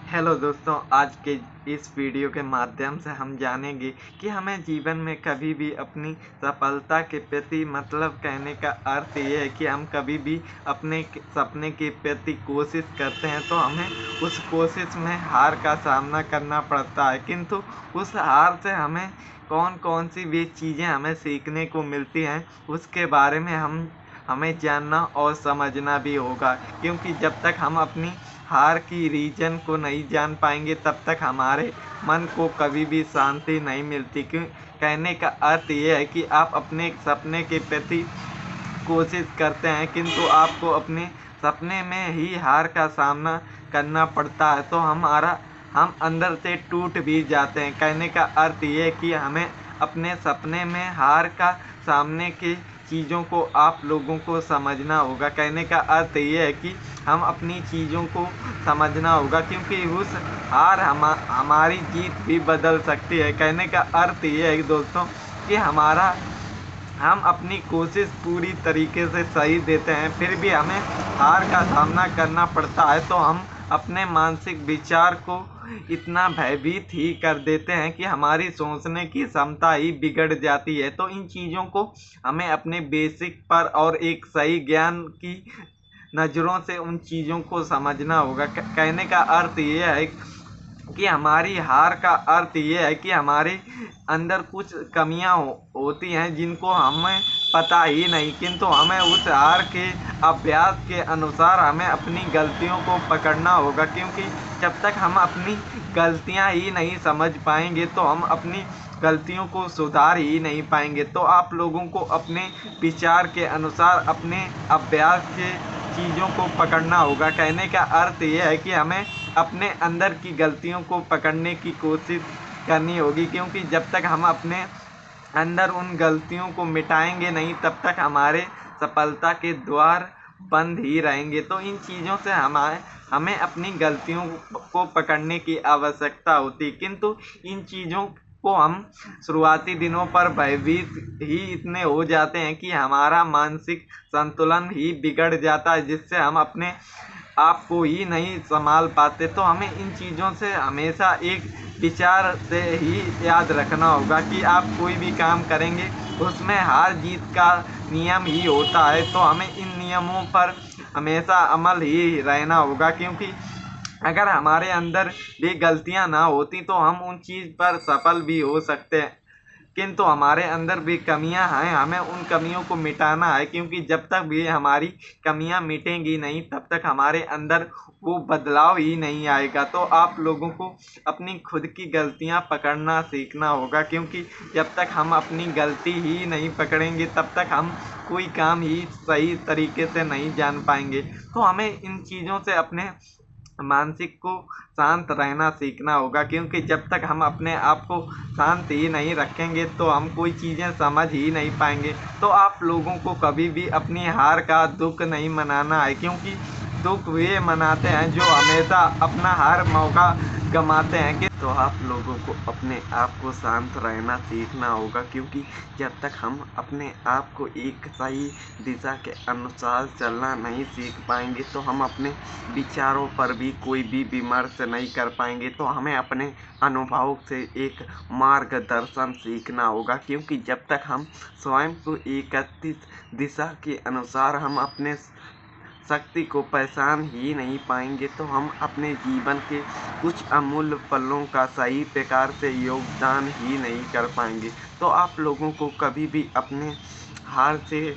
Hello दोस्तों, आज के इस वीडियो के माध्यम से हम जानेंगे कि हमें जीवन में कभी भी अपनी सफलता के प्रति कहने का अर्थ ये है कि हम कभी भी अपने सपने के प्रति कोशिश करते हैं तो हमें उस कोशिश में हार का सामना करना पड़ता है। किंतु उस हार से हमें कौन कौन सी भी चीज़ें हमें सीखने को मिलती हैं उसके बारे में हमें जानना और समझना भी होगा, क्योंकि जब तक हम अपनी हार की रीजन को नहीं जान पाएंगे तब तक हमारे मन को कभी भी शांति नहीं मिलती। क्यों कहने का अर्थ ये है कि आप अपने सपने के प्रति कोशिश करते हैं किंतु आपको अपने सपने में ही हार का सामना करना पड़ता है तो हम अंदर से टूट भी जाते हैं। कहने का अर्थ ये है कि हमें अपने सपने में हार का सामने की चीज़ों को आप लोगों को समझना होगा। कहने का अर्थ ये है कि हम अपनी चीज़ों को समझना होगा, क्योंकि उस हार हमारी जीत भी बदल सकती है। कहने का अर्थ ये है दोस्तों कि हम अपनी कोशिश पूरी तरीके से सही देते हैं, फिर भी हमें हार का सामना करना पड़ता है तो हम अपने मानसिक विचार को इतना भयभीत ही कर देते हैं कि हमारी सोचने की क्षमता ही बिगड़ जाती है। तो इन चीज़ों को हमें अपने बेसिक पर और एक सही ज्ञान की नज़रों से उन चीज़ों को समझना होगा। कहने का अर्थ ये है कि हमारी हार का अर्थ ये है कि हमारे अंदर कुछ कमियां होती हैं जिनको हमें पता ही नहीं, किंतु हमें उस हार के अभ्यास के अनुसार हमें अपनी गलतियों को पकड़ना होगा। क्योंकि जब तक हम अपनी गलतियां ही नहीं समझ पाएंगे तो हम अपनी गलतियों को सुधार ही नहीं पाएंगे। तो आप लोगों को अपने विचार के अनुसार अपने अभ्यास के चीज़ों को पकड़ना होगा। कहने का अर्थ ये है कि हमें अपने अंदर की गलतियों को पकड़ने की कोशिश करनी होगी, क्योंकि जब तक हम अपने अंदर उन गलतियों को मिटाएंगे नहीं तब तक हमारे सफलता के द्वार बंद ही रहेंगे। तो इन चीज़ों से हमें अपनी गलतियों को पकड़ने की आवश्यकता होती, किंतु इन चीज़ों को हम शुरुआती दिनों पर भयभीत ही इतने हो जाते हैं कि हमारा मानसिक संतुलन ही बिगड़ जाता है, जिससे हम अपने आप को ही नहीं संभाल पाते। तो हमें इन चीज़ों से हमेशा एक विचार से ही याद रखना होगा कि आप कोई भी काम करेंगे उसमें हार जीत का नियम ही होता है। तो हमें इन नियमों पर हमेशा अमल ही रहना होगा, क्योंकि अगर हमारे अंदर भी गलतियां ना होती तो हम उन चीज़ पर सफल भी हो सकते हैं, किंतु हमारे अंदर भी कमियां हैं, हमें उन कमियों को मिटाना है। क्योंकि जब तक भी हमारी कमियां मिटेंगी नहीं तब तक हमारे अंदर वो बदलाव ही नहीं आएगा। तो आप लोगों को अपनी खुद की गलतियां पकड़ना सीखना होगा, क्योंकि जब तक हम अपनी गलती ही नहीं पकड़ेंगे तब तक हम कोई काम ही सही तरीके से नहीं जान पाएंगे। तो हमें इन चीज़ों से अपने मानसिक को शांत रहना सीखना होगा, क्योंकि जब तक हम अपने आप को शांत ही नहीं रखेंगे तो हम कोई चीज़ें समझ ही नहीं पाएंगे। तो आप लोगों को कभी भी अपनी हार का दुख नहीं मनाना है, क्योंकि दुख वे मनाते हैं जो हमेशा अपना हर मौका गंवाते हैं। कि तो आप लोगों को अपने आप को शांत रहना सीखना होगा, क्योंकि जब तक हम अपने आप को एक सही दिशा के अनुसार चलना नहीं सीख पाएंगे तो हम अपने विचारों पर भी कोई भी विमर्श नहीं कर पाएंगे। तो हमें अपने अनुभव से एक मार्गदर्शन सीखना होगा, क्योंकि जब तक हम स्वयं को एकत्रित दिशा के अनुसार हम अपने शक्ति को पहचान ही नहीं पाएंगे तो हम अपने जीवन के कुछ अमूल्य पलों का सही प्रकार से योगदान ही नहीं कर पाएंगे। तो आप लोगों को कभी भी अपने हार से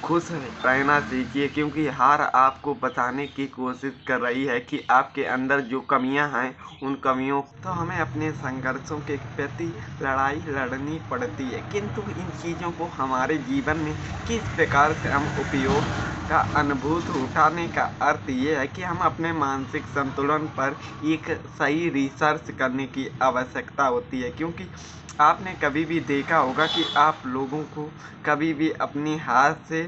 खुश रहना सीखिए, क्योंकि हार आपको बताने की कोशिश कर रही है कि आपके अंदर जो कमियां हैं उन कमियों तो हमें अपने संघर्षों के प्रति लड़ाई लड़नी पड़ती है। किंतु इन चीज़ों को हमारे जीवन में किस प्रकार से हम उपयोग का अनुभूत उठाने का अर्थ ये है कि हम अपने मानसिक संतुलन पर एक सही रिसर्च करने की आवश्यकता होती है। क्योंकि आपने कभी भी देखा होगा कि आप लोगों को कभी भी अपनी हार से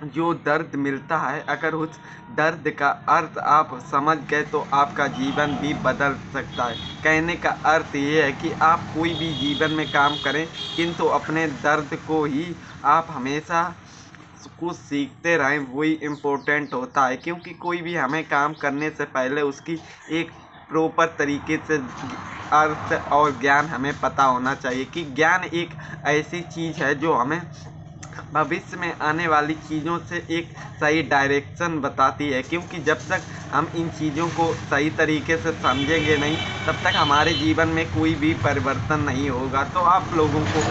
जो दर्द मिलता है, अगर उस दर्द का अर्थ आप समझ गए तो आपका जीवन भी बदल सकता है। कहने का अर्थ ये है कि आप कोई भी जीवन में काम करें किंतु अपने दर्द को ही आप हमेशा कुछ सीखते रहें, वही इम्पोर्टेंट होता है। क्योंकि कोई भी हमें काम करने से पहले उसकी एक प्रॉपर तरीके से अर्थ और ज्ञान हमें पता होना चाहिए कि ज्ञान एक ऐसी चीज़ है जो हमें भविष्य में आने वाली चीज़ों से एक सही डायरेक्शन बताती है, क्योंकि जब तक हम इन चीज़ों को सही तरीके से समझेंगे नहीं तब तक हमारे जीवन में कोई भी परिवर्तन नहीं होगा। तो आप लोगों को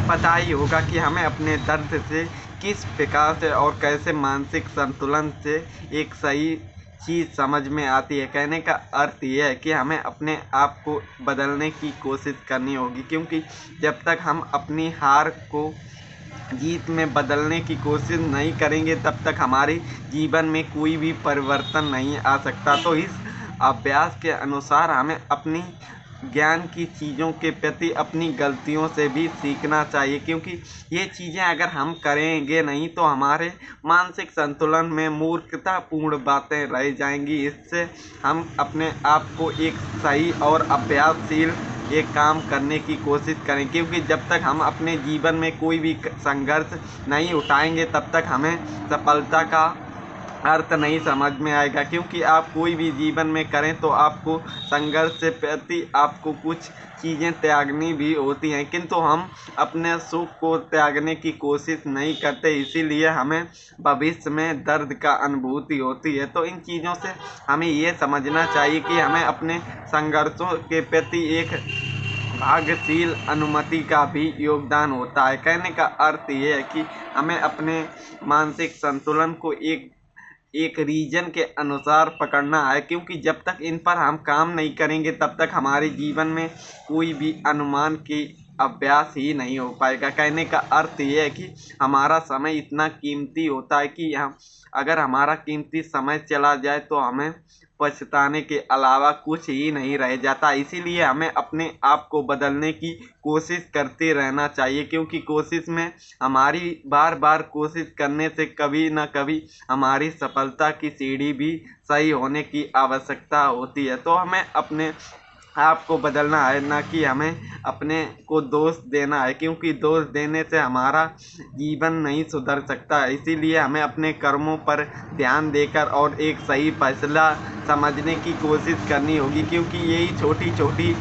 पता ही होगा कि हमें अपने दर्द से किस प्रकार से और कैसे मानसिक संतुलन से एक सही चीज़ समझ में आती है। कहने का अर्थ ये है कि हमें अपने आप को बदलने की कोशिश करनी होगी, क्योंकि जब तक हम अपनी हार को जीत में बदलने की कोशिश नहीं करेंगे तब तक हमारे जीवन में कोई भी परिवर्तन नहीं आ सकता। तो इस अभ्यास के अनुसार हमें अपनी ज्ञान की चीज़ों के प्रति अपनी गलतियों से भी सीखना चाहिए, क्योंकि ये चीज़ें अगर हम करेंगे नहीं तो हमारे मानसिक संतुलन में मूर्खतापूर्ण बातें रह जाएंगी। इससे हम अपने आप को एक सही और अभ्यासशील एक काम करने की कोशिश करें, क्योंकि जब तक हम अपने जीवन में कोई भी संघर्ष नहीं उठाएंगे तब तक हमें सफलता का अर्थ नहीं समझ में आएगा। क्योंकि आप कोई भी जीवन में करें तो आपको संघर्ष से प्रति आपको कुछ चीज़ें त्यागनी भी होती हैं, किंतु हम अपने सुख को त्यागने की कोशिश नहीं करते, इसीलिए हमें भविष्य में दर्द का अनुभूति होती है। तो इन चीज़ों से हमें ये समझना चाहिए कि हमें अपने संघर्षों के प्रति एक भाग्यशील अनुमति का भी योगदान होता है। कहने का अर्थ ये है कि हमें अपने मानसिक संतुलन को एक रीजन के अनुसार पकड़ना है, क्योंकि जब तक इन पर हम काम नहीं करेंगे तब तक हमारे जीवन में कोई भी अनुमान की अभ्यास ही नहीं हो पाएगा। कहने का अर्थ ये है कि हमारा समय इतना कीमती होता है कि हम अगर हमारा कीमती समय चला जाए तो हमें पछताने के अलावा कुछ ही नहीं रह जाता। इसीलिए हमें अपने आप को बदलने की कोशिश करते रहना चाहिए, क्योंकि कोशिश में हमारी बार बार कोशिश करने से कभी न कभी हमारी सफलता की सीढ़ी भी सही होने की आवश्यकता होती है। तो हमें अपने आपको बदलना है, ना कि हमें अपने को दोष देना है, क्योंकि दोष देने से हमारा जीवन नहीं सुधर सकता। इसीलिए हमें अपने कर्मों पर ध्यान देकर और एक सही फैसला समझने की कोशिश करनी होगी, क्योंकि यही छोटी छोटी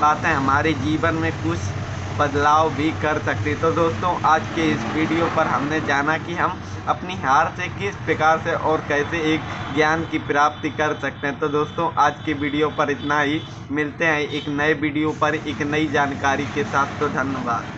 बातें हमारे जीवन में कुछ बदलाव भी कर सकती। तो दोस्तों, आज के इस वीडियो पर हमने जाना कि हम अपनी हार से किस प्रकार से और कैसे एक ज्ञान की प्राप्ति कर सकते हैं। तो दोस्तों, आज की वीडियो पर इतना ही। मिलते हैं एक नए वीडियो पर एक नई जानकारी के साथ। तो धन्यवाद।